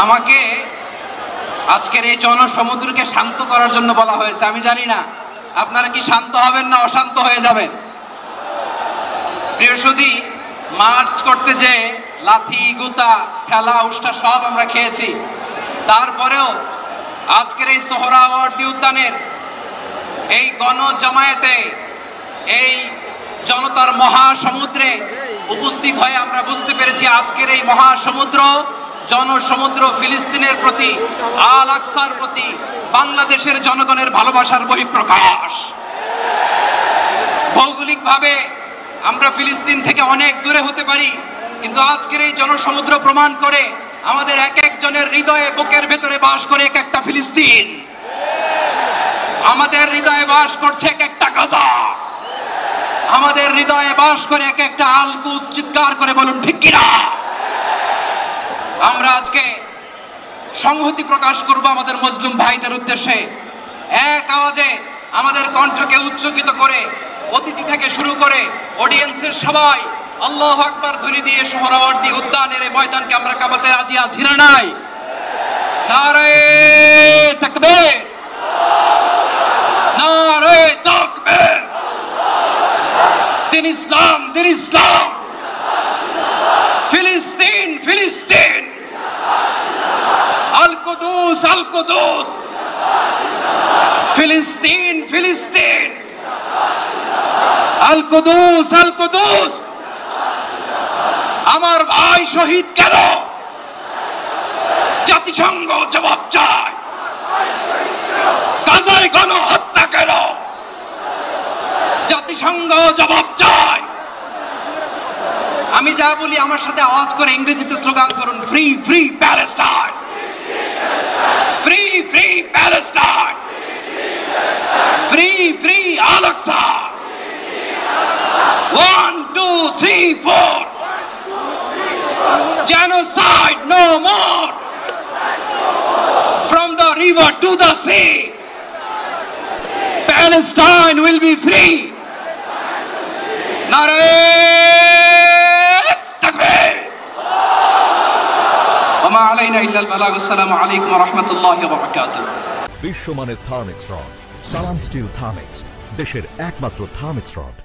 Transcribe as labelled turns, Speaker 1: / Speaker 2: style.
Speaker 1: আমাকে আজকের এই জনসমুদ্রকে শান্ত করার জন্য বলা হয়েছে। আমি জানি না আপনারা কি শান্ত হবেন না অশান্ত হয়ে যাবেন। প্রিয় সুধী, মার্চ করতে যে লাথি গুতা ঠেলা উষ্টা সব আমরা খেয়েছি, তারপরেও আজকের এই সোহরাওয়ার্দী উদ্যানের এই গণজামায়াতে এই জনতার মহাসমুদ্রে উপস্থিত হয়ে আমরা বুঝতে পেরেছি আজকের এই মহাসমুদ্র জনসমুদ্র ফিলিস্তিনের প্রতি, আল আকসার প্রতি বাংলাদেশের জনগণের ভালোবাসার বহিঃপ্রকাশ। ভৌগোলিকভাবে আমরা ফিলিস্তিন থেকে অনেক দূরে হতে পারি, কিন্তু আজকের এই জনসমুদ্র প্রমাণ করে আমাদের এক একজনের হৃদয়ে বুকের ভেতরে বাস করে এক একটা ফিলিস্তিন। আমাদের হৃদয়ে বাস করছে এক একটা গাজা, আমাদের হৃদয়ে বাস করে এক একটা আল কুদস। চিৎকার করে বলুন ঠিক কিনা। আমরা আজকে সংহতি প্রকাশ করব আমাদের মুসলিম ভাইদের উদ্দেশ্যে। এক আওয়াজে আমাদের কণ্ঠকে উচ্চকিত করে অতিথি থেকে শুরু করে অডিয়েন্সের সবাই আল্লাহু আকবার ধ্বনি দিয়ে সোহরাওয়ার্দী উদ্যানের এই ময়দানকে আমরা কাঁপাতে রাজি আছি না নাই? নারে তাকবীর, নারে তাকবীর। দিন ইসলাম, দিন ইসলাম। ফিলিস্তিন, ফিলিস্তিন। আল কুদুস, আল কুদুস। ফিলিস্তিন, ফিলিস্তিন। আল কুদুস, আল কুদুস। আমার ভাই শহীদ কেন? জাতিসংঘ জবাব চায়। গাজায় গণহত্যা কেন? জাতিসংঘ জবাব চায়। আমি যা বলি আমার সাথে আওয়াজ করে ইংরেজিতে স্লোগান করুন, free free Palestine, free free Palestine, free free Al Aqsa. 1 2 3 4 genocide no more. From the river to the sea, Palestine will be free. Nare takbir. Wa ma alayna illa al-balagh. Assalamu alaykum wa rahmatullahi wa barakatuh.
Speaker 2: বিশ্বমানের Thermex rod সালাম still Thermex, দেশের একমাত্র Thermex rod.